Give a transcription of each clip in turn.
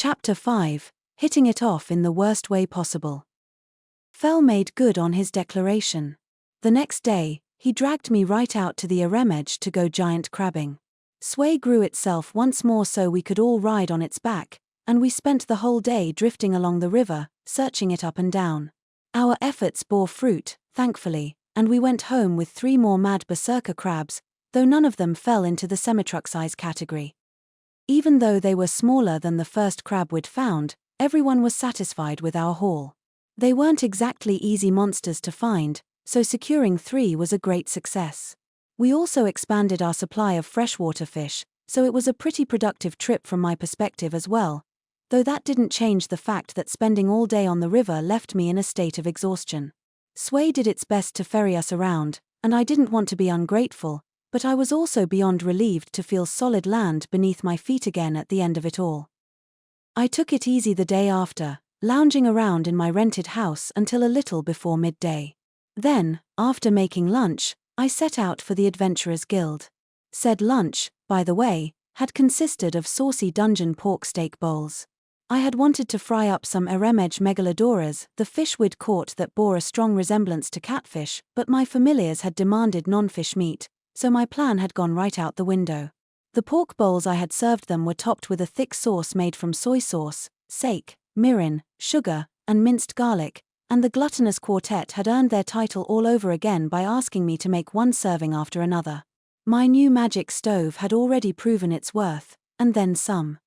Chapter 5, Hitting It Off in the Worst Way Possible. Fell made good on his declaration. The next day, he dragged me right out to the Aremedge to go giant crabbing. Sway grew itself once more so we could all ride on its back, and we spent the whole day drifting along the river, searching it up and down. Our efforts bore fruit, thankfully, and we went home with 3 more mad berserker crabs, though none of them fell into the semi-truck size category. Even though they were smaller than the first crab we'd found, everyone was satisfied with our haul. They weren't exactly easy monsters to find, so securing 3 was a great success. We also expanded our supply of freshwater fish, so it was a pretty productive trip from my perspective as well, though that didn't change the fact that spending all day on the river left me in a state of exhaustion. Sway did its best to ferry us around, and I didn't want to be ungrateful, but I was also beyond relieved to feel solid land beneath my feet again at the end of it all. I took it easy the day after, lounging around in my rented house until a little before midday. Then, after making lunch, I set out for the Adventurers Guild. Said lunch, by the way, had consisted of saucy dungeon pork steak bowls. I had wanted to fry up some Aremedge megalodoras, the fish we'd caught that bore a strong resemblance to catfish, but my familiars had demanded non-fish meat, so my plan had gone right out the window. The pork bowls I had served them were topped with a thick sauce made from soy sauce, sake, mirin, sugar, and minced garlic, and the gluttonous quartet had earned their title all over again by asking me to make one serving after another. My new magic stove had already proven its worth, and then some.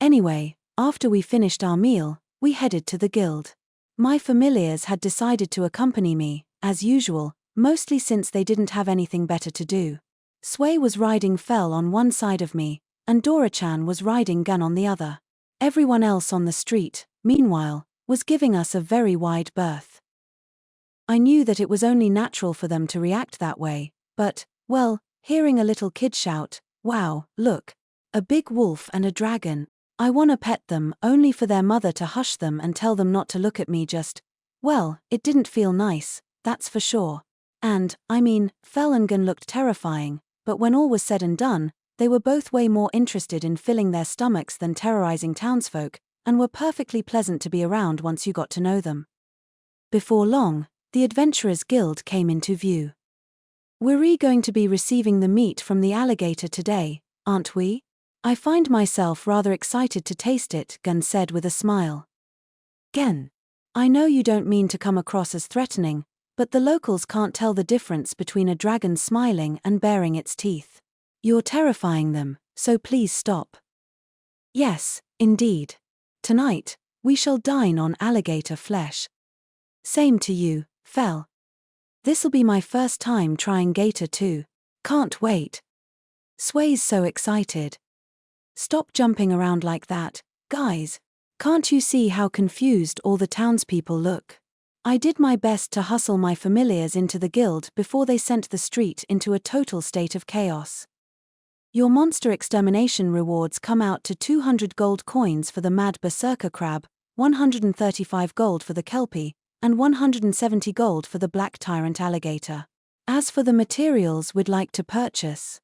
Anyway, after we finished our meal, we headed to the guild. My familiars had decided to accompany me, as usual, mostly since they didn't have anything better to do. Sway was riding Fell on one side of me, and Dora-chan was riding Gun on the other. Everyone else on the street, meanwhile, was giving us a very wide berth. I knew that it was only natural for them to react that way, but, well, hearing a little kid shout, "Wow, look! A big wolf and a dragon. I wanna pet them," only for their mother to hush them and tell them not to look at me well, it didn't feel nice, that's for sure. And, I mean, Fell and Gun looked terrifying, but when all was said and done, they were both way more interested in filling their stomachs than terrorizing townsfolk, and were perfectly pleasant to be around once you got to know them. Before long, the Adventurers Guild came into view. "We're going to be receiving the meat from the alligator today, aren't we? I find myself rather excited to taste it," Gun said with a smile. "Gen, I know you don't mean to come across as threatening, but the locals can't tell the difference between a dragon smiling and baring its teeth. You're terrifying them, so please stop." "Yes, indeed. Tonight, we shall dine on alligator flesh." "Same to you, Fell. This'll be my first time trying gator too. Can't wait." Sway's so excited. "Stop jumping around like that, guys. Can't you see how confused all the townspeople look?" I did my best to hustle my familiars into the guild before they sent the street into a total state of chaos. "Your monster extermination rewards come out to 200 gold coins for the mad berserker crab, 135 gold for the kelpie, and 170 gold for the black tyrant alligator. As for the materials we'd like to purchase."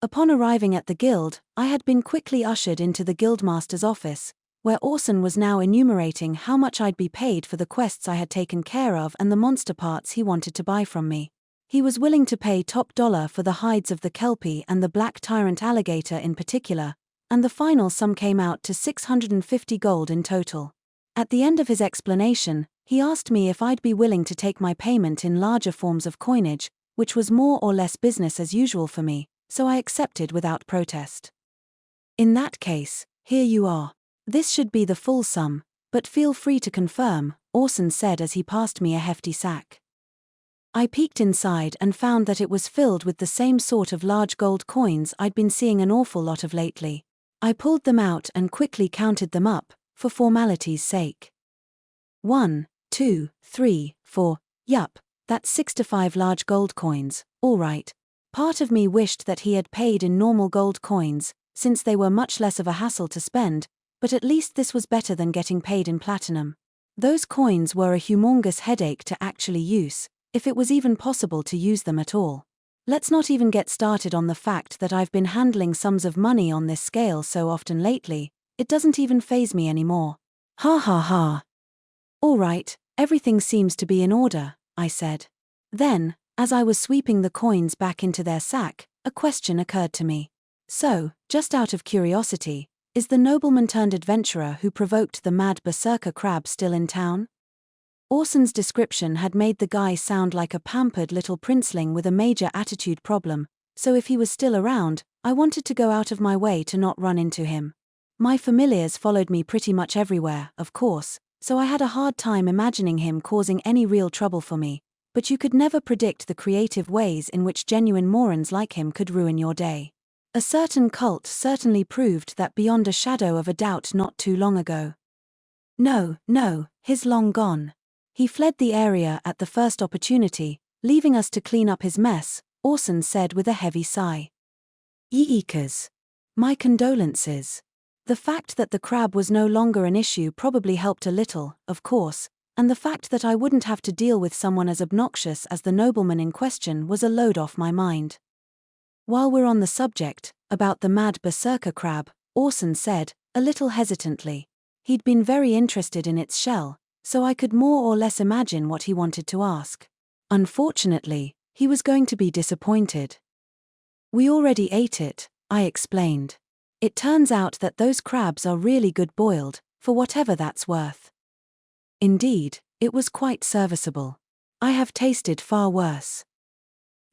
Upon arriving at the guild, I had been quickly ushered into the guildmaster's office, where Orson was now enumerating how much I'd be paid for the quests I had taken care of and the monster parts he wanted to buy from me. He was willing to pay top dollar for the hides of the kelpie and the black tyrant alligator in particular, and the final sum came out to 650 gold in total. At the end of his explanation, he asked me if I'd be willing to take my payment in larger forms of coinage, which was more or less business as usual for me, so I accepted without protest. "In that case, here you are. This should be the full sum, but feel free to confirm," Orson said as he passed me a hefty sack. I peeked inside and found that it was filled with the same sort of large gold coins I'd been seeing an awful lot of lately. I pulled them out and quickly counted them up, for formality's sake. 1, 2, 3, 4, yup, that's 6 to 5 large gold coins, all right. Part of me wished that he had paid in normal gold coins, since they were much less of a hassle to spend, but at least this was better than getting paid in platinum. Those coins were a humongous headache to actually use, if it was even possible to use them at all. Let's not even get started on the fact that I've been handling sums of money on this scale so often lately, It doesn't even faze me anymore. Ha ha ha. All right, everything seems to be in order, I said. Then, as I was sweeping the coins back into their sack, a question occurred to me. So, just out of curiosity, is the nobleman-turned-adventurer who provoked the mad berserker crab still in town? Orson's description had made the guy sound like a pampered little princeling with a major attitude problem, so if he was still around, I wanted to go out of my way to not run into him. My familiars followed me pretty much everywhere, of course, so I had a hard time imagining him causing any real trouble for me, but you could never predict the creative ways in which genuine morons like him could ruin your day. A certain cult certainly proved that beyond a shadow of a doubt not too long ago. No, he's long gone. He fled the area at the first opportunity, leaving us to clean up his mess, Orson said with a heavy sigh. Yeekers. My condolences. The fact that the crab was no longer an issue probably helped a little, of course, and the fact that I wouldn't have to deal with someone as obnoxious as the nobleman in question was a load off my mind. While we're on the subject, about the mad berserker crab, Orson said, a little hesitantly. He'd been very interested in its shell, so I could more or less imagine what he wanted to ask. Unfortunately, he was going to be disappointed. We already ate it, I explained. It turns out that those crabs are really good boiled, for whatever that's worth. Indeed, it was quite serviceable. I have tasted far worse.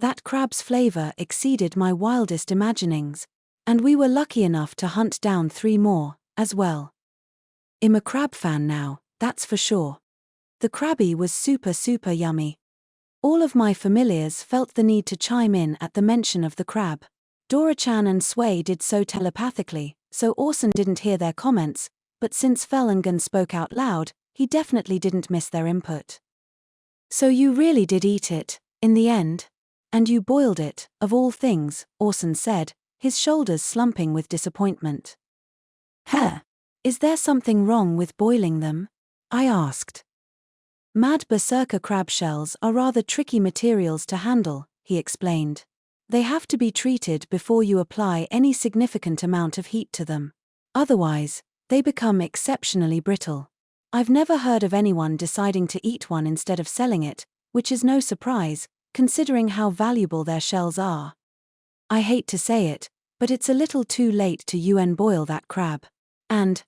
That crab's flavor exceeded my wildest imaginings, and we were lucky enough to hunt down 3 more, as well. I'm a crab fan now, that's for sure. The crabby was super yummy. All of my familiars felt the need to chime in at the mention of the crab. Dora-chan and Sway did so telepathically, so Orson didn't hear their comments, but since Fellengen spoke out loud, he definitely didn't miss their input. So you really did eat it, in the end? And you boiled it, of all things, Orson said, his shoulders slumping with disappointment. Huh? Is there something wrong with boiling them? I asked. Mad berserker crab shells are rather tricky materials to handle, he explained. They have to be treated before you apply any significant amount of heat to them. Otherwise, they become exceptionally brittle. I've never heard of anyone deciding to eat one instead of selling it, which is no surprise, considering how valuable their shells are. I hate to say it, but it's a little too late to boil that crab. And,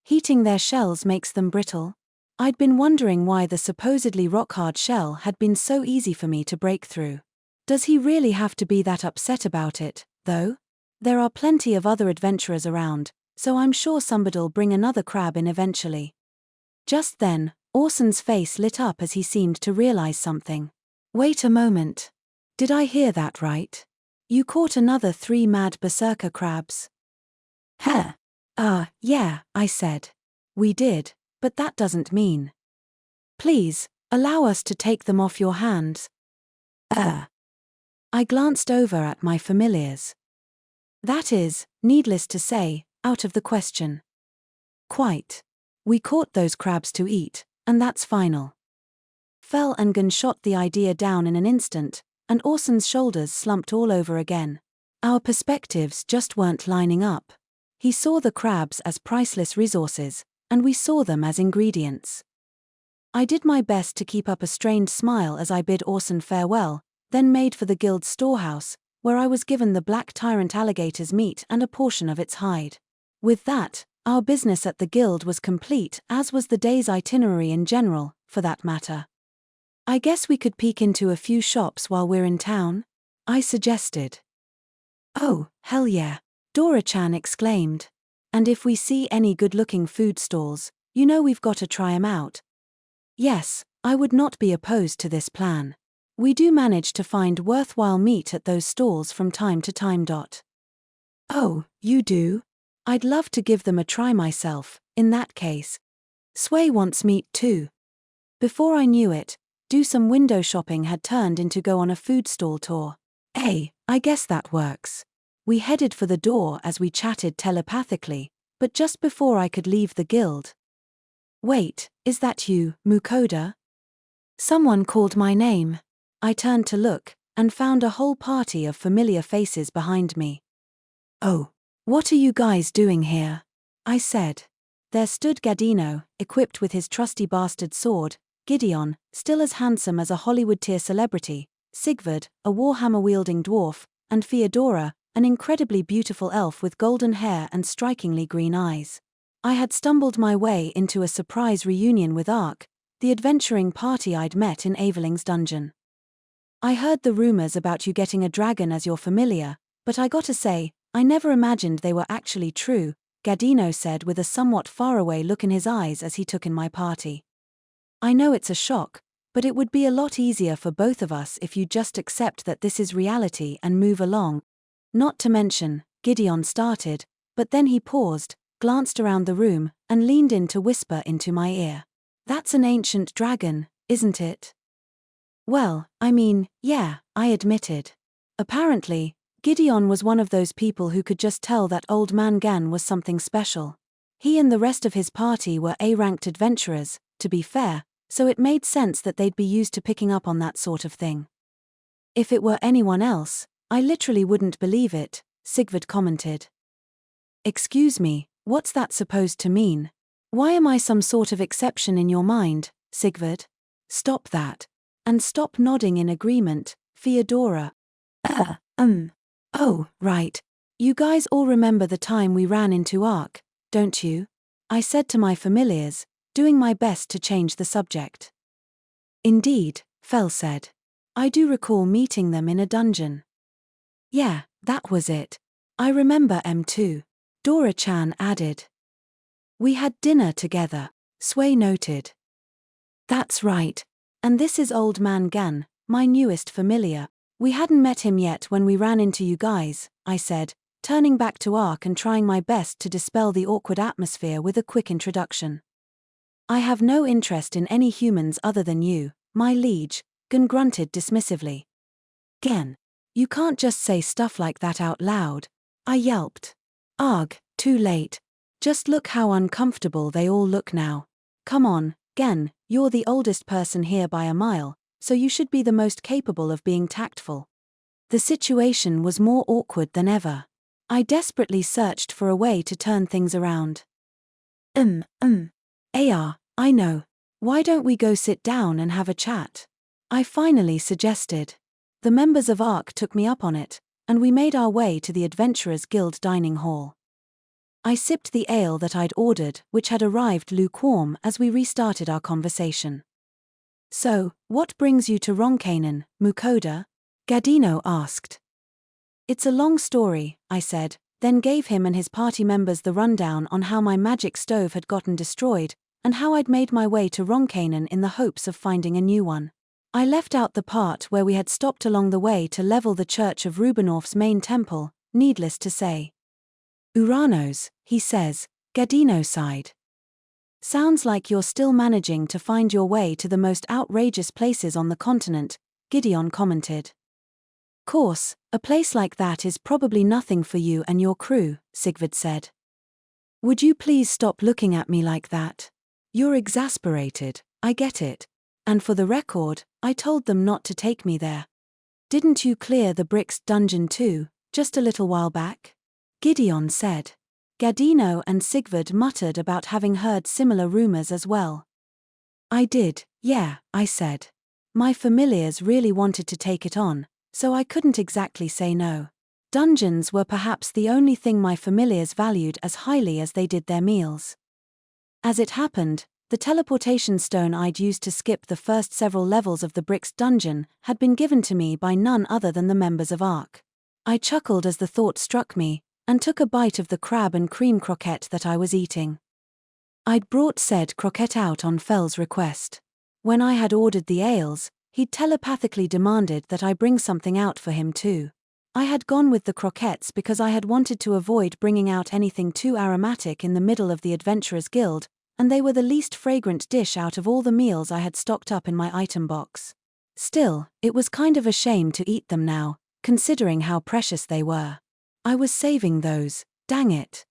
heating their shells makes them brittle? I'd been wondering why the supposedly rock-hard shell had been so easy for me to break through. Does he really have to be that upset about it, though? There are plenty of other adventurers around, so I'm sure somebody'll bring another crab in eventually. Just then, Orson's face lit up as he seemed to realize something. Wait a moment. Did I hear that right? You caught another 3 mad berserker crabs? Yeah, I said. We did, but that doesn't mean. Please, allow us to take them off your hands. I glanced over at my familiars. That is, needless to say, out of the question. Quite. We caught those crabs to eat, and that's final. Fellengen shot the idea down in an instant, and Orson's shoulders slumped all over again. Our perspectives just weren't lining up. He saw the crabs as priceless resources, and we saw them as ingredients. I did my best to keep up a strained smile as I bid Orson farewell, then made for the guild's storehouse, where I was given the black tyrant alligator's meat and a portion of its hide. With that, our business at the guild was complete, as was the day's itinerary in general, for that matter. I guess we could peek into a few shops while we're in town? I suggested. Oh, hell yeah, Dora-chan exclaimed. And if we see any good-looking food stalls, we've got to try 'em out. Yes, I would not be opposed to this plan. We do manage to find worthwhile meat at those stalls from time to time. Oh, you do? I'd love to give them a try myself, in that case. Sway wants meat too. Before I knew it, do some window shopping had turned into go on a food stall tour. Hey, I guess that works. We headed for the door as we chatted telepathically, but just before I could leave the guild. Wait, is that you, Mukouda? Someone called my name. I turned to look, and found a whole party of familiar faces behind me. Oh, what are you guys doing here? I said. There stood Gadino, equipped with his trusty bastard sword, Gideon, still as handsome as a Hollywood-tier celebrity, Sigvard, a warhammer-wielding dwarf, and Theodora, an incredibly beautiful elf with golden hair and strikingly green eyes. I had stumbled my way into a surprise reunion with Ark, the adventuring party I'd met in Aveling's dungeon. I heard the rumors about you getting a dragon as your familiar, but I gotta say, I never imagined they were actually true, Gadino said with a somewhat faraway look in his eyes as he took in my party. I know it's a shock, but it would be a lot easier for both of us if you just accept that this is reality and move along. Not to mention, Gideon started, but then he paused, glanced around the room, and leaned in to whisper into my ear. That's an ancient dragon, isn't it? Well, I mean, yeah, I admitted. Apparently, Gideon was one of those people who could just tell that old man Gan was something special. He and the rest of his party were A-ranked adventurers, to be fair, so it made sense that they'd be used to picking up on that sort of thing. If it were anyone else, I literally wouldn't believe it, Sigvard commented. Excuse me, what's that supposed to mean? Why am I some sort of exception in your mind, Sigvard? Stop that. And stop nodding in agreement, Theodora. Oh, right. You guys all remember the time we ran into Ark, don't you? I said to my familiars, doing my best to change the subject. Indeed, Fel said. I do recall meeting them in a dungeon. Yeah, that was it. I remember M2. Dora-chan added. We had dinner together, Sway noted. That's right. And this is Old Man Gan, my newest familiar. We hadn't met him yet when we ran into you guys, I said, turning back to Ark and trying my best to dispel the awkward atmosphere with a quick introduction. I have no interest in any humans other than you, my liege, Gan grunted dismissively. Gen, you can't just say stuff like that out loud, I yelped. Arg, too late. Just look how uncomfortable they all look now. Come on, Gen, you're the oldest person here by a mile, so you should be the most capable of being tactful. The situation was more awkward than ever. I desperately searched for a way to turn things around. AR, I know. Why don't we go sit down and have a chat? I finally suggested. The members of Ark took me up on it, and we made our way to the Adventurers Guild dining hall. I sipped the ale that I'd ordered, which had arrived lukewarm as we restarted our conversation. So, what brings you to Ronkainen, Mukouda? Gadino asked. It's a long story, I said, then gave him and his party members the rundown on how my magic stove had gotten destroyed, and how I'd made my way to Ronkainen in the hopes of finding a new one. I left out the part where we had stopped along the way to level the church of Rubenorf's main temple, needless to say. Uranos, he says, Gadino sighed. Sounds like you're still managing to find your way to the most outrageous places on the continent, Gideon commented. Course, a place like that is probably nothing for you and your crew, Sigvard said. Would you please stop looking at me like that? You're exasperated, I get it. And for the record, I told them not to take me there. Didn't you clear the Bricks dungeon too, just a little while back? Gideon said. Gadino and Sigvard muttered about having heard similar rumors as well. I did, yeah, I said. My familiars really wanted to take it on, so I couldn't exactly say no. Dungeons were perhaps the only thing my familiars valued as highly as they did their meals. As it happened, the teleportation stone I'd used to skip the first several levels of the Bricks dungeon had been given to me by none other than the members of Ark. I chuckled as the thought struck me, and took a bite of the crab and cream croquette that I was eating. I'd brought said croquette out on Fel's request. When I had ordered the ales, he'd telepathically demanded that I bring something out for him too. I had gone with the croquettes because I had wanted to avoid bringing out anything too aromatic in the middle of the Adventurers Guild, and they were the least fragrant dish out of all the meals I had stocked up in my item box. Still, it was kind of a shame to eat them now, considering how precious they were. I was saving those, dang it.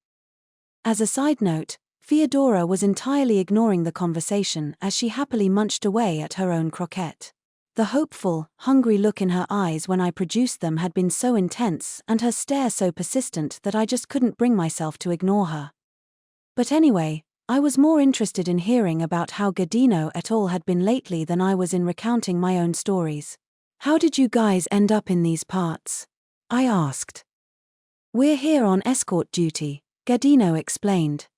As a side note, Theodora was entirely ignoring the conversation as she happily munched away at her own croquette. The hopeful, hungry look in her eyes when I produced them had been so intense and her stare so persistent that I just couldn't bring myself to ignore her. But anyway, I was more interested in hearing about how Gadino et al. Had been lately than I was in recounting my own stories. How did you guys end up in these parts? I asked. We're here on escort duty, Gadino explained.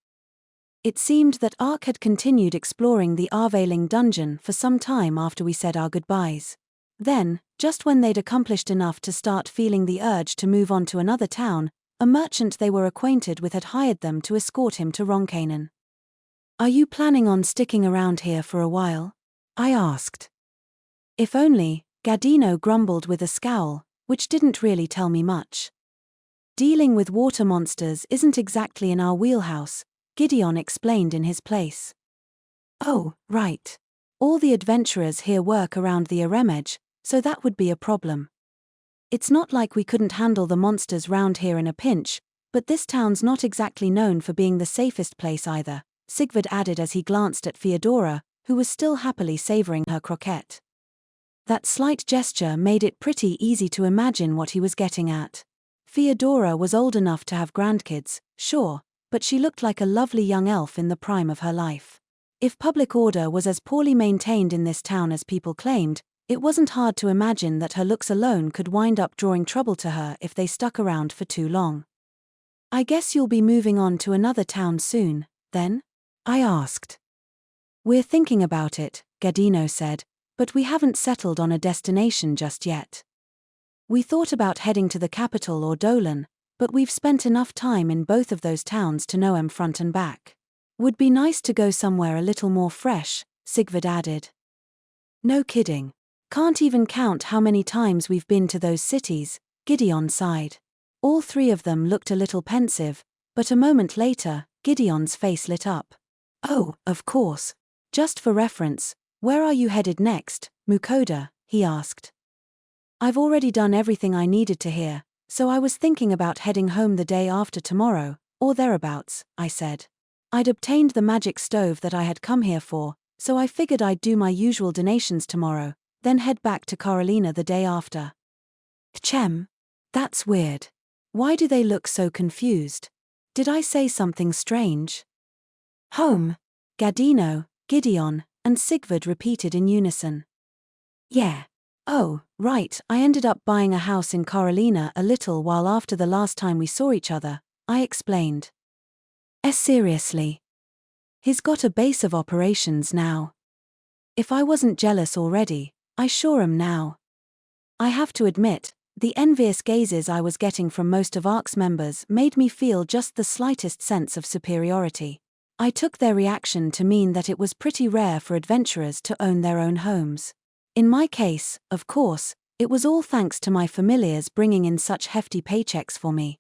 It seemed that Ark had continued exploring the Arveiling dungeon for some time after we said our goodbyes. Then, just when they'd accomplished enough to start feeling the urge to move on to another town, a merchant they were acquainted with had hired them to escort him to Ronkainen. Are you planning on sticking around here for a while? I asked. If only, Gadino grumbled with a scowl, which didn't really tell me much. Dealing with water monsters isn't exactly in our wheelhouse, Gideon explained in his place. Oh, right. All the adventurers here work around the Aremege, so that would be a problem. It's not like we couldn't handle the monsters round here in a pinch, but this town's not exactly known for being the safest place either, Sigvard added as he glanced at Theodora, who was still happily savoring her croquette. That slight gesture made it pretty easy to imagine what he was getting at. Theodora was old enough to have grandkids, sure, but she looked like a lovely young elf in the prime of her life. If public order was as poorly maintained in this town as people claimed, it wasn't hard to imagine that her looks alone could wind up drawing trouble to her if they stuck around for too long. I guess you'll be moving on to another town soon, then? I asked. We're thinking about it, Gadino said, but we haven't settled on a destination just yet. We thought about heading to the capital or Dolan, but we've spent enough time in both of those towns to know 'em front and back. Would be nice to go somewhere a little more fresh, Sigvard added. No kidding. Can't even count how many times we've been to those cities, Gideon sighed. All three of them looked a little pensive, but a moment later, Gideon's face lit up. Oh, of course. Just for reference, where are you headed next, Mukouda? He asked. I've already done everything I needed to here, so I was thinking about heading home the day after tomorrow, or thereabouts, I said. I'd obtained the magic stove that I had come here for, so I figured I'd do my usual donations tomorrow, then head back to Carolina the day after. Chem? That's weird. Why do they look so confused? Did I say something strange? Home. Gadino, Gideon, and Sigvard repeated in unison. Yeah. Oh, right, I ended up buying a house in Carolina a little while after the last time we saw each other, I explained. Seriously? He's got a base of operations now. If I wasn't jealous already, I sure am now. I have to admit, the envious gazes I was getting from most of ARC's members made me feel just the slightest sense of superiority. I took their reaction to mean that it was pretty rare for adventurers to own their own homes. In my case, of course, it was all thanks to my familiars bringing in such hefty paychecks for me.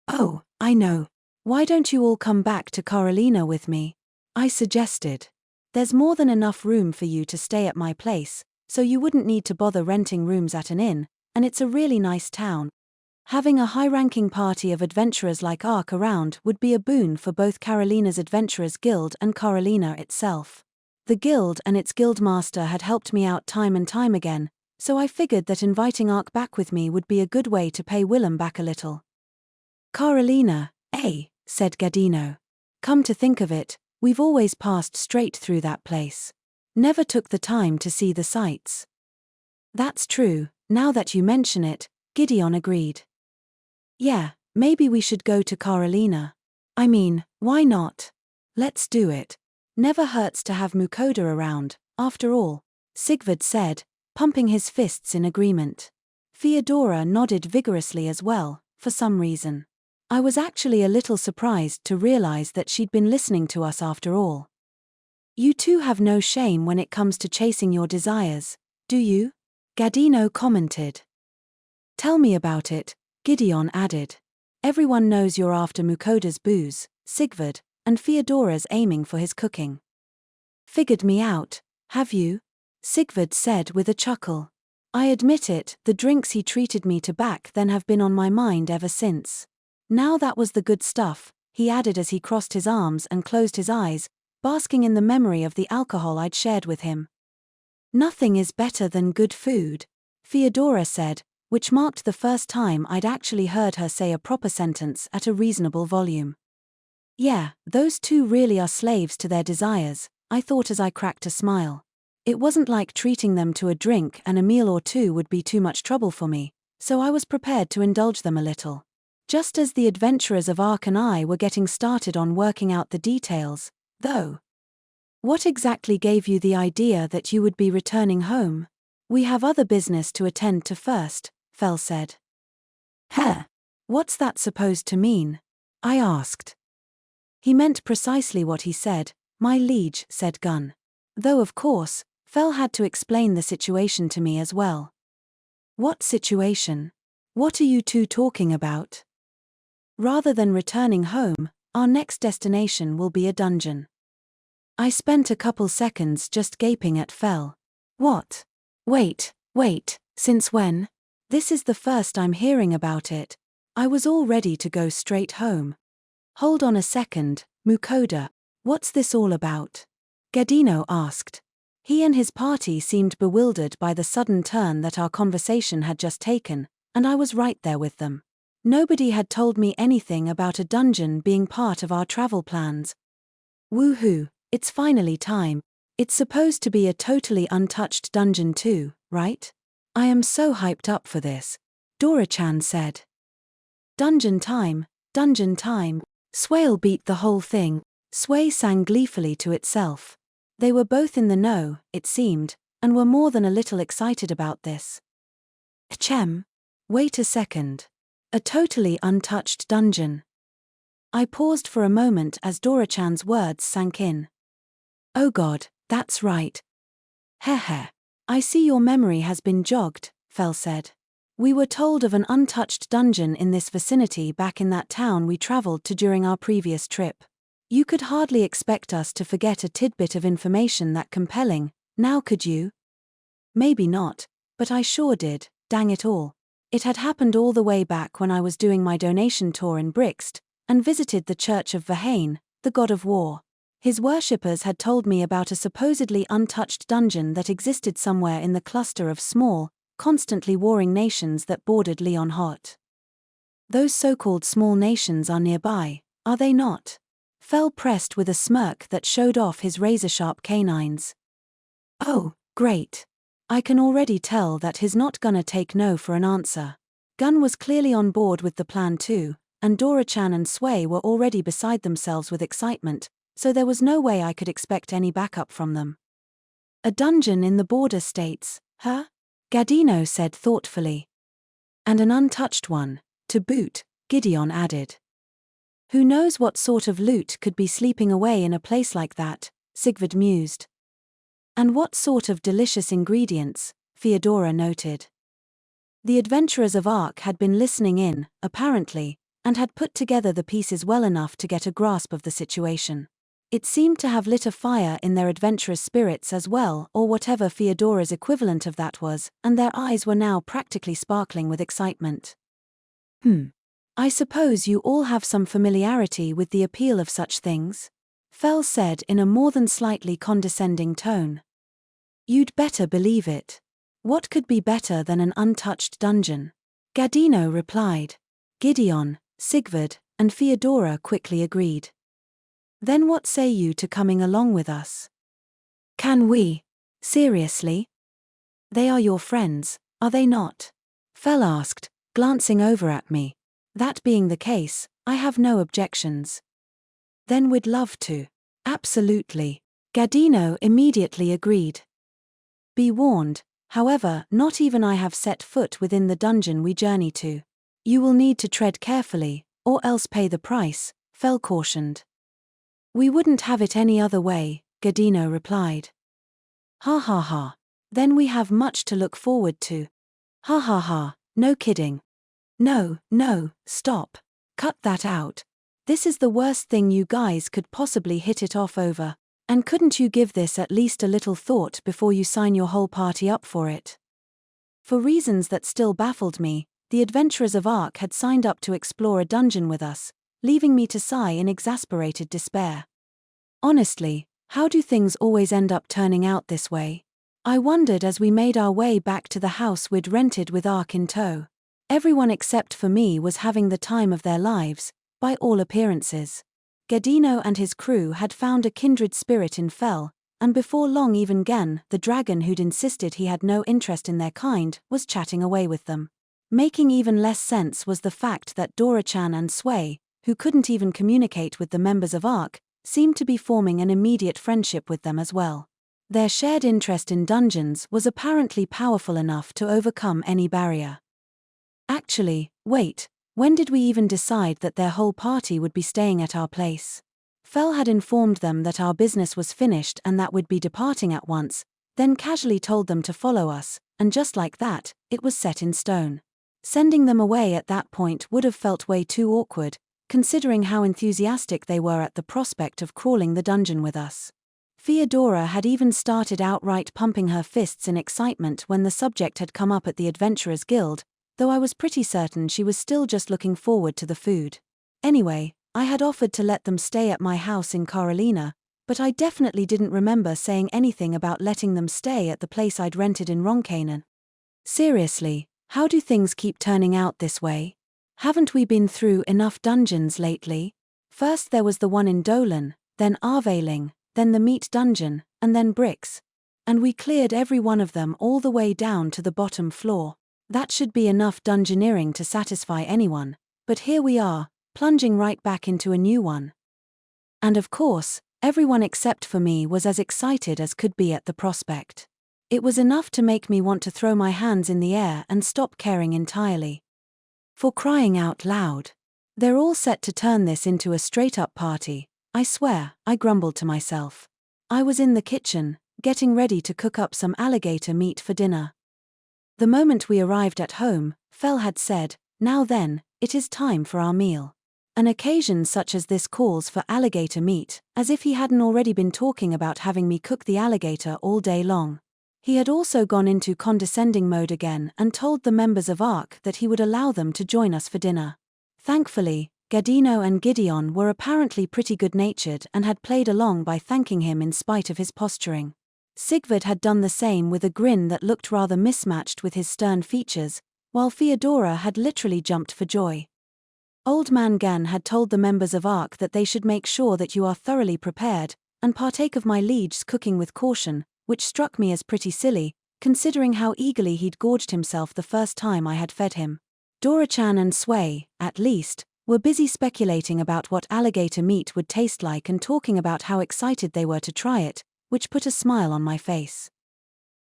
Oh, I know. Why don't you all come back to Carolina with me? I suggested. There's more than enough room for you to stay at my place, so you wouldn't need to bother renting rooms at an inn, and it's a really nice town. Having a high-ranking party of adventurers like ARC around would be a boon for both Carolina's Adventurers Guild and Carolina itself. The guild and its guildmaster had helped me out time and time again, so I figured that inviting ARC back with me would be a good way to pay Willem back a little. Carolina, said Gadino. Come to think of it, we've always passed straight through that place. Never took the time to see the sights. That's true, now that you mention it, Gideon agreed. Yeah, maybe we should go to Carolina. I mean, why not? Let's do it. Never hurts to have Mukouda around, after all, Sigvard said, pumping his fists in agreement. Theodora nodded vigorously as well, for some reason. I was actually a little surprised to realize that she'd been listening to us after all. You two have no shame when it comes to chasing your desires, do you? Gadino commented. Tell me about it, Gideon added. Everyone knows you're after Mukouda's booze, Sigvard, and Theodora's aiming for his cooking. Figured me out, have you? Sigvard said with a chuckle. I admit it, the drinks he treated me to back then have been on my mind ever since. Now that was the good stuff, he added as he crossed his arms and closed his eyes, basking in the memory of the alcohol I'd shared with him. Nothing is better than good food, Theodora said, which marked the first time I'd actually heard her say a proper sentence at a reasonable volume. Yeah, those two really are slaves to their desires, I thought as I cracked a smile. It wasn't like treating them to a drink and a meal or two would be too much trouble for me, so I was prepared to indulge them a little. Just as the adventurers of Ark and I were getting started on working out the details, though. What exactly gave you the idea that you would be returning home? We have other business to attend to first, Fell said. Heh. What's that supposed to mean? I asked. He meant precisely what he said, my liege, said Gunn. Though of course, Fell had to explain the situation to me as well. What situation? What are you two talking about? Rather than returning home, our next destination will be a dungeon. I spent a couple seconds just gaping at Fell. What? Wait, since when? This is the first I'm hearing about it. I was all ready to go straight home. Hold on a second, Mukouda, what's this all about? Gadino asked. He and his party seemed bewildered by the sudden turn that our conversation had just taken, and I was right there with them. Nobody had told me anything about a dungeon being part of our travel plans. Woohoo, it's finally time. It's supposed to be a totally untouched dungeon too, right? I am so hyped up for this, Dora-chan said. Dungeon time, Swale beat the whole thing, Sway sang gleefully to itself. They were both in the know, it seemed, and were more than a little excited about this. Chem. Wait a second. A totally untouched dungeon. I paused for a moment as Dora-chan's words sank in. Oh God, that's right. Heh. I see your memory has been jogged, Fell said. We were told of an untouched dungeon in this vicinity back in that town we traveled to during our previous trip. You could hardly expect us to forget a tidbit of information that compelling, now could you? Maybe not, but I sure did, dang it all. It had happened all the way back when I was doing my donation tour in Brixst, and visited the Church of Vahane, the god of war. His worshippers had told me about a supposedly untouched dungeon that existed somewhere in the cluster of small, constantly warring nations that bordered Leon Hot. Those so-called small nations are nearby, are they not? Fell pressed with a smirk that showed off his razor-sharp canines. Oh, great. I can already tell that he's not gonna take no for an answer. Gunn was clearly on board with the plan too, and Dora-chan and Sway were already beside themselves with excitement, so there was no way I could expect any backup from them. A dungeon in the border states, huh? Gadino said thoughtfully. And an untouched one, to boot, Gideon added. Who knows what sort of loot could be sleeping away in a place like that, Sigvard mused. And what sort of delicious ingredients, Theodora noted. The adventurers of Ark had been listening in, apparently, and had put together the pieces well enough to get a grasp of the situation. It seemed to have lit a fire in their adventurous spirits as well, or whatever Theodora's equivalent of that was, and their eyes were now practically sparkling with excitement. I suppose you all have some familiarity with the appeal of such things? Fell said in a more than slightly condescending tone. You'd better believe it. What could be better than an untouched dungeon? Gadino replied. Gideon, Sigvard, and Theodora quickly agreed. Then what say you to coming along with us? Can we? Seriously? They are your friends, are they not? Fell asked, glancing over at me. That being the case, I have no objections. Then we'd love to. Absolutely. Gadino immediately agreed. Be warned, however, not even I have set foot within the dungeon we journey to. You will need to tread carefully, or else pay the price, Fell cautioned. We wouldn't have it any other way, Gadino replied. Ha. Then we have much to look forward to. Ha, no kidding. No, stop. Cut that out. This is the worst thing you guys could possibly hit it off over, and couldn't you give this at least a little thought before you sign your whole party up for it? For reasons that still baffled me, the adventurers of Ark had signed up to explore a dungeon with us, leaving me to sigh in exasperated despair. Honestly, how do things always end up turning out this way? I wondered as we made our way back to the house we'd rented with Ark in tow. Everyone except for me was having the time of their lives, by all appearances. Gedino and his crew had found a kindred spirit in Fel, and before long even Gen, the dragon who'd insisted he had no interest in their kind, was chatting away with them. Making even less sense was the fact that Dora-chan and Sway, who couldn't even communicate with the members of ARC, seemed to be forming an immediate friendship with them as well. Their shared interest in dungeons was apparently powerful enough to overcome any barrier. Actually, wait, when did we even decide that their whole party would be staying at our place? Fel had informed them that our business was finished and that we'd be departing at once, then casually told them to follow us, and just like that, it was set in stone. Sending them away at that point would have felt way too awkward, considering how enthusiastic they were at the prospect of crawling the dungeon with us. Theodora had even started outright pumping her fists in excitement when the subject had come up at the Adventurers Guild, though I was pretty certain she was still just looking forward to the food. Anyway, I had offered to let them stay at my house in Carolina, but I definitely didn't remember saying anything about letting them stay at the place I'd rented in Ronkainen. Seriously, how do things keep turning out this way? Haven't we been through enough dungeons lately? First there was the one in Dolan, then Arvaling, then the meat dungeon, and then Bricks. And we cleared every one of them all the way down to the bottom floor. That should be enough dungeoneering to satisfy anyone, but here we are, plunging right back into a new one. And of course, everyone except for me was as excited as could be at the prospect. It was enough to make me want to throw my hands in the air and stop caring entirely. For crying out loud. They're all set to turn this into a straight-up party, I swear, I grumbled to myself. I was in the kitchen, getting ready to cook up some alligator meat for dinner. The moment we arrived at home, Fel had said, "Now then, it is time for our meal." An occasion such as this calls for alligator meat, as if he hadn't already been talking about having me cook the alligator all day long. He had also gone into condescending mode again and told the members of ARC that he would allow them to join us for dinner. Thankfully, Gedino and Gideon were apparently pretty good-natured and had played along by thanking him in spite of his posturing. Sigvard had done the same with a grin that looked rather mismatched with his stern features, while Theodora had literally jumped for joy. Old Man Gan had told the members of ARC that they should make sure that you are thoroughly prepared, and partake of my liege's cooking with caution, which struck me as pretty silly, considering how eagerly he'd gorged himself the first time I had fed him. Dora-chan and Sway, at least, were busy speculating about what alligator meat would taste like and talking about how excited they were to try it, which put a smile on my face.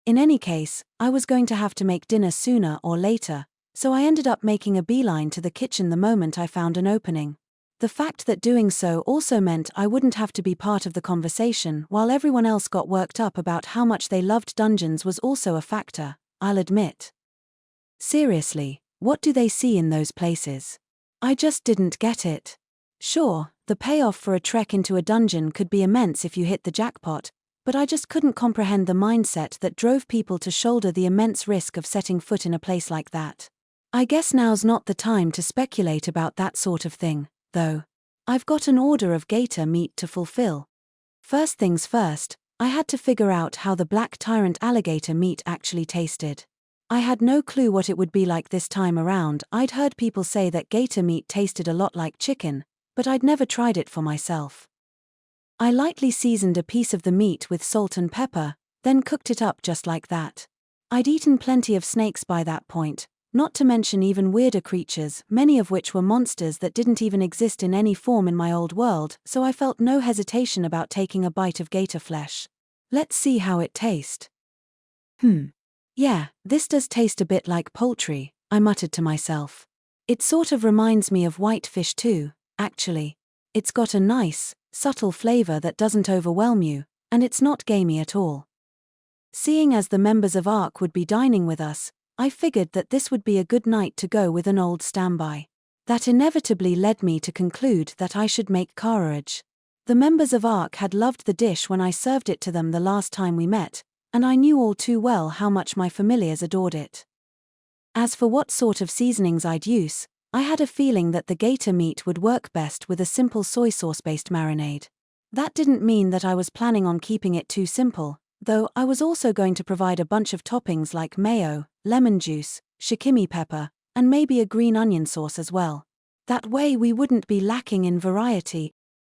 In any case, I was going to have to make dinner sooner or later, so I ended up making a beeline to the kitchen the moment I found an opening. The fact that doing so also meant I wouldn't have to be part of the conversation while everyone else got worked up about how much they loved dungeons was also a factor, I'll admit. Seriously, what do they see in those places? I just didn't get it. Sure, the payoff for a trek into a dungeon could be immense if you hit the jackpot, but I just couldn't comprehend the mindset that drove people to shoulder the immense risk of setting foot in a place like that. I guess now's not the time to speculate about that sort of thing, though. I've got an order of gator meat to fulfill. First things first, I had to figure out how the black tyrant alligator meat actually tasted. I had no clue what it would be like this time around. I'd heard people say that gator meat tasted a lot like chicken, but I'd never tried it for myself. I lightly seasoned a piece of the meat with salt and pepper, then cooked it up just like that. I'd eaten plenty of snakes by that point, not to mention even weirder creatures, many of which were monsters that didn't even exist in any form in my old world, so I felt no hesitation about taking a bite of gator flesh. Let's see how it tastes. Yeah, this does taste a bit like poultry, I muttered to myself. It sort of reminds me of whitefish too, actually. It's got a nice, subtle flavor that doesn't overwhelm you, and it's not gamey at all. Seeing as the members of ARC would be dining with us, I figured that this would be a good night to go with an old standby. That inevitably led me to conclude that I should make carrage. The members of ARC had loved the dish when I served it to them the last time we met, and I knew all too well how much my familiars adored it. As for what sort of seasonings I'd use, I had a feeling that the gator meat would work best with a simple soy sauce-based marinade. That didn't mean that I was planning on keeping it too simple, though I was also going to provide a bunch of toppings like mayo, lemon juice, shikimi pepper, and maybe a green onion sauce as well. That way we wouldn't be lacking in variety.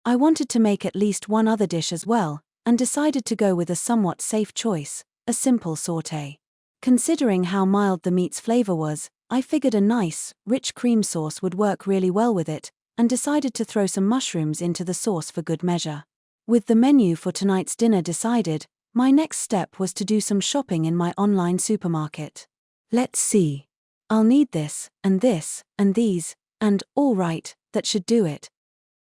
I wanted to make at least one other dish as well, and decided to go with a somewhat safe choice, a simple sauté. Considering how mild the meat's flavor was, I figured a nice, rich cream sauce would work really well with it, and decided to throw some mushrooms into the sauce for good measure. With the menu for tonight's dinner decided, my next step was to do some shopping in my online supermarket. Let's see. I'll need this, and these, and, all right, that should do it.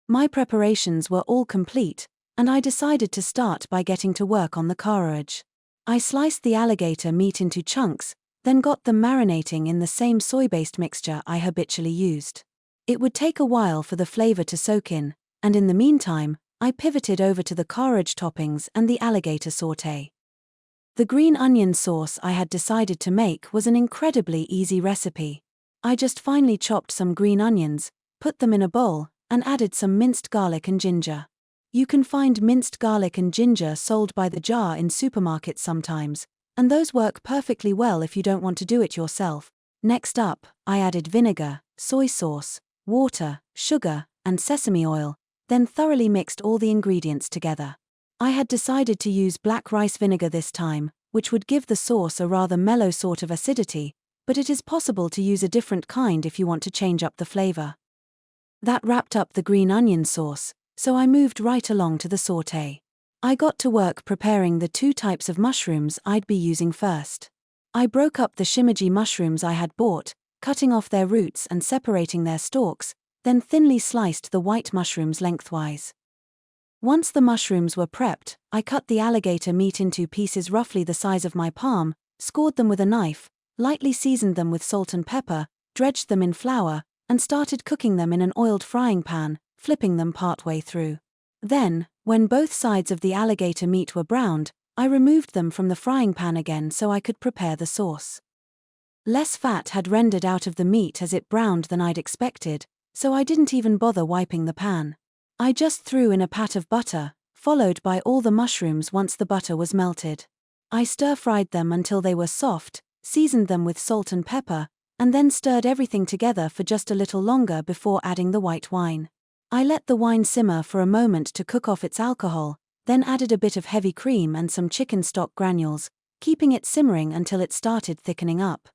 My preparations were all complete, and I decided to start by getting to work on the carrage. I sliced the alligator meat into chunks, then got them marinating in the same soy-based mixture I habitually used. It would take a while for the flavor to soak in, and in the meantime, I pivoted over to the carrage toppings and the alligator sauté. The green onion sauce I had decided to make was an incredibly easy recipe. I just finely chopped some green onions, put them in a bowl, and added some minced garlic and ginger. You can find minced garlic and ginger sold by the jar in supermarkets sometimes, and those work perfectly well if you don't want to do it yourself. Next up, I added vinegar, soy sauce, water, sugar, and sesame oil, then thoroughly mixed all the ingredients together. I had decided to use black rice vinegar this time, which would give the sauce a rather mellow sort of acidity, but it is possible to use a different kind if you want to change up the flavor. That wrapped up the green onion sauce, so I moved right along to the sauté. I got to work preparing the two types of mushrooms I'd be using first. I broke up the shimeji mushrooms I had bought, cutting off their roots and separating their stalks, then thinly sliced the white mushrooms lengthwise. Once the mushrooms were prepped, I cut the alligator meat into pieces roughly the size of my palm, scored them with a knife, lightly seasoned them with salt and pepper, dredged them in flour, and started cooking them in an oiled frying pan, flipping them partway through. Then, when both sides of the alligator meat were browned, I removed them from the frying pan again so I could prepare the sauce. Less fat had rendered out of the meat as it browned than I'd expected, so I didn't even bother wiping the pan. I just threw in a pat of butter, followed by all the mushrooms once the butter was melted. I stir-fried them until they were soft, seasoned them with salt and pepper, and then stirred everything together for just a little longer before adding the white wine. I let the wine simmer for a moment to cook off its alcohol, then added a bit of heavy cream and some chicken stock granules, keeping it simmering until it started thickening up.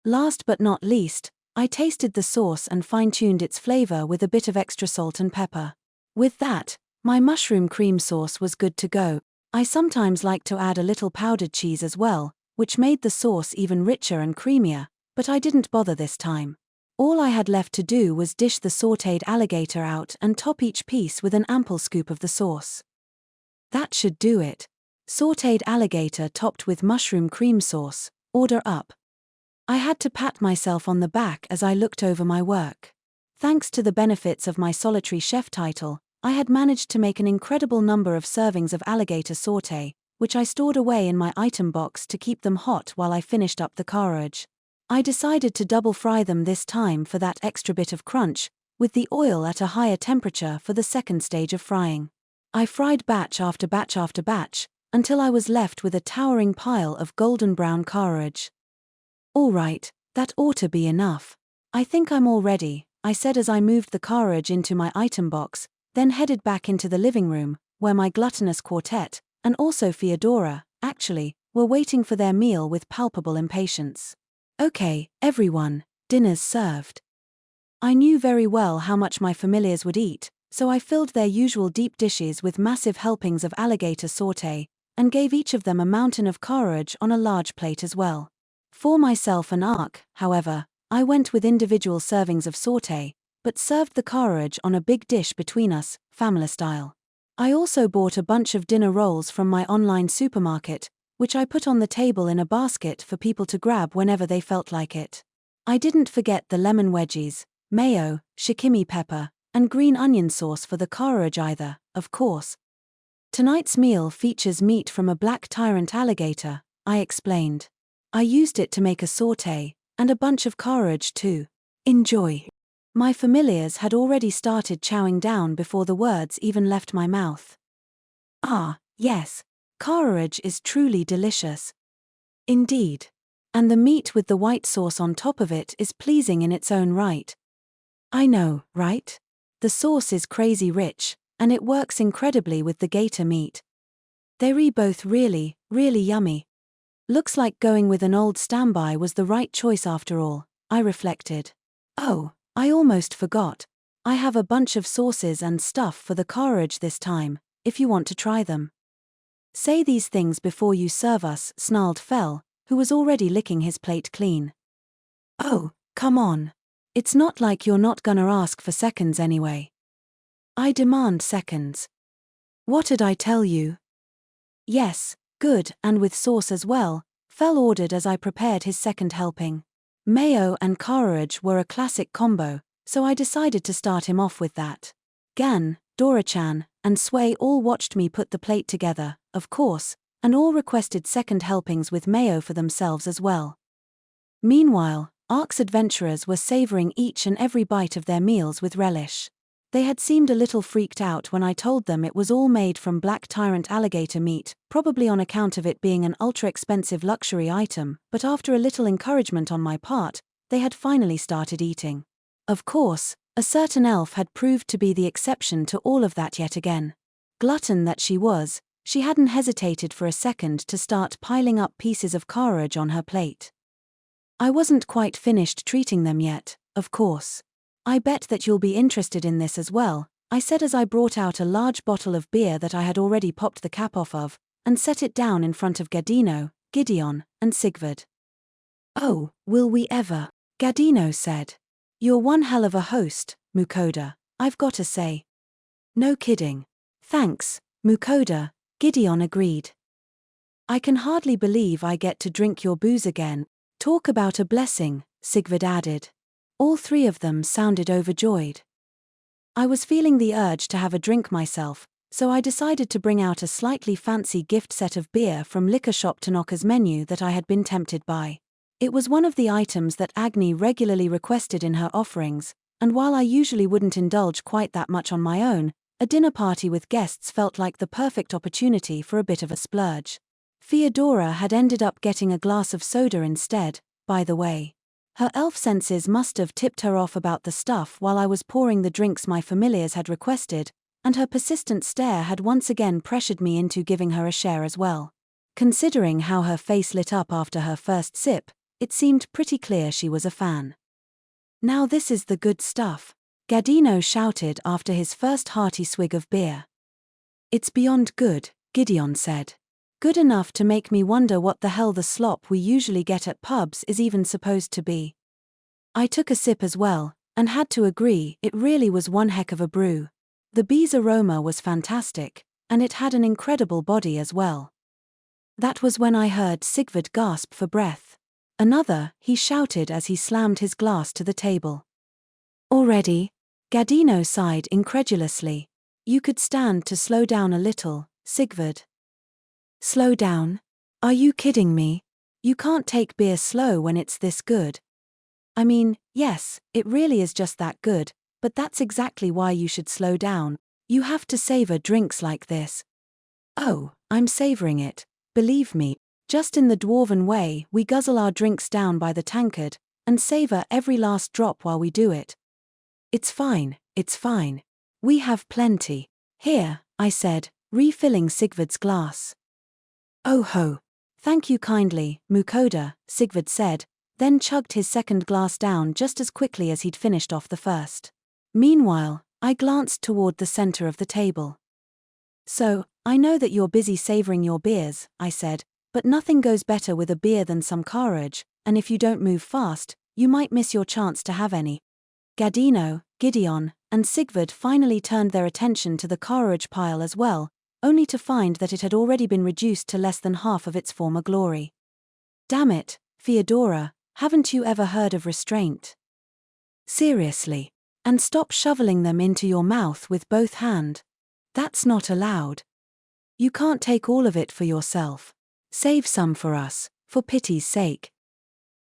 Last but not least, I tasted the sauce and fine-tuned its flavor with a bit of extra salt and pepper. With that, my mushroom cream sauce was good to go. I sometimes like to add a little powdered cheese as well, which made the sauce even richer and creamier, but I didn't bother this time. All I had left to do was dish the sautéed alligator out and top each piece with an ample scoop of the sauce. That should do it. Sautéed alligator topped with mushroom cream sauce, order up. I had to pat myself on the back as I looked over my work. Thanks to the benefits of my solitary chef title, I had managed to make an incredible number of servings of alligator sauté, which I stored away in my item box to keep them hot while I finished up the carrage. I decided to double fry them this time for that extra bit of crunch, with the oil at a higher temperature for the second stage of frying. I fried batch after batch after batch, until I was left with a towering pile of golden brown carrage. All right, that ought to be enough. I think I'm all ready, I said as I moved the carrage into my item box, then headed back into the living room, where my gluttonous quartet, and also Fyodora, actually, were waiting for their meal with palpable impatience. Okay, everyone, dinner's served. I knew very well how much my familiars would eat, so I filled their usual deep dishes with massive helpings of alligator sauté, and gave each of them a mountain of carrage on a large plate as well. For myself and Ark, however, I went with individual servings of sauté, but served the carrage on a big dish between us, family style. I also bought a bunch of dinner rolls from my online supermarket, which I put on the table in a basket for people to grab whenever they felt like it. I didn't forget the lemon wedgies, mayo, shikimi pepper, and green onion sauce for the carrage either, of course. Tonight's meal features meat from a black tyrant alligator, I explained. I used it to make a sauté, and a bunch of carrage too. Enjoy. My familiars had already started chowing down before the words even left my mouth. Ah, yes. Carrage is truly delicious. Indeed. And the meat with the white sauce on top of it is pleasing in its own right. I know, right? The sauce is crazy rich, and it works incredibly with the gator meat. They're both really, really yummy. Looks like going with an old standby was the right choice after all, I reflected. Oh, I almost forgot. I have a bunch of sauces and stuff for the carriage this time, if you want to try them. Say these things before you serve us, snarled Fel, who was already licking his plate clean. Oh, come on. It's not like you're not gonna ask for seconds anyway. I demand seconds. What'd I tell you? Yes, good, and with sauce as well, Fel ordered as I prepared his second helping. Mayo and carriage were a classic combo, so I decided to start him off with that. Gan, Dora-chan, and Sway all watched me put the plate together, of course, and all requested second helpings with mayo for themselves as well. Meanwhile, Ark's adventurers were savoring each and every bite of their meals with relish. They had seemed a little freaked out when I told them it was all made from black tyrant alligator meat, probably on account of it being an ultra-expensive luxury item, but after a little encouragement on my part, they had finally started eating. Of course, a certain elf had proved to be the exception to all of that yet again. Glutton that she was, she hadn't hesitated for a second to start piling up pieces of carriage on her plate. I wasn't quite finished treating them yet, of course. I bet that you'll be interested in this as well, I said as I brought out a large bottle of beer that I had already popped the cap off of, and set it down in front of Gadino, Gideon, and Sigvard. Oh, will we ever? Gadino said. You're one hell of a host, Mukouda, I've gotta say. No kidding. Thanks, Mukouda, Gideon agreed. I can hardly believe I get to drink your booze again. Talk about a blessing, Sigvard added. All three of them sounded overjoyed. I was feeling the urge to have a drink myself, so I decided to bring out a slightly fancy gift set of beer from Liquor Shop Tanaka's menu that I had been tempted by. It was one of the items that Agni regularly requested in her offerings, and while I usually wouldn't indulge quite that much on my own, a dinner party with guests felt like the perfect opportunity for a bit of a splurge. Theodora had ended up getting a glass of soda instead, by the way. Her elf senses must have tipped her off about the stuff while I was pouring the drinks my familiars had requested, and her persistent stare had once again pressured me into giving her a share as well. Considering how her face lit up after her first sip, it seemed pretty clear she was a fan. Now this is the good stuff, Gadino shouted after his first hearty swig of beer. It's beyond good, Gideon said. Good enough to make me wonder what the hell the slop we usually get at pubs is even supposed to be. I took a sip as well, and had to agree, it really was one heck of a brew. The beer's aroma was fantastic, and it had an incredible body as well. That was when I heard Sigvard gasp for breath. Another, he shouted as he slammed his glass to the table. Already? Gadino sighed incredulously. You could stand to slow down a little, Sigvard. Slow down? Are you kidding me? You can't take beer slow when it's this good. I mean, yes, it really is just that good, but that's exactly why you should slow down. You have to savor drinks like this. Oh, I'm savoring it, believe me. Just in the dwarven way, we guzzle our drinks down by the tankard, and savor every last drop while we do it. It's fine, it's fine. We have plenty. Here, I said, refilling Sigvard's glass. Oh ho. Thank you kindly, Mukouda, Sigvard said, then chugged his second glass down just as quickly as he'd finished off the first. Meanwhile, I glanced toward the center of the table. So, I know that you're busy savoring your beers, I said, but nothing goes better with a beer than some carriage, and if you don't move fast, you might miss your chance to have any. Gadino, Gideon, and Sigvard finally turned their attention to the carriage pile as well, only to find that it had already been reduced to less than half of its former glory. Damn it, Theodora, haven't you ever heard of restraint? Seriously. And stop shoveling them into your mouth with both hands. That's not allowed. You can't take all of it for yourself. Save some for us, for pity's sake.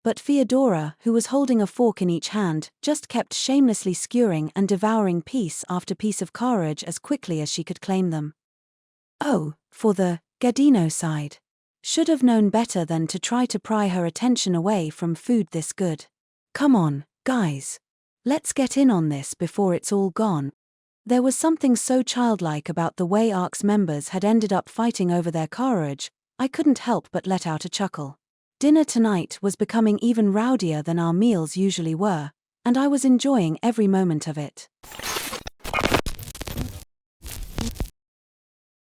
But Theodora, who was holding a fork in each hand, just kept shamelessly skewering and devouring piece after piece of carriage as quickly as she could claim them. Oh, for the Gadino side. Should have known better than to try to pry her attention away from food this good. Come on, guys. Let's get in on this before it's all gone. There was something so childlike about the way ARC's members had ended up fighting over their carriage, I couldn't help but let out a chuckle. Dinner tonight was becoming even rowdier than our meals usually were, and I was enjoying every moment of it.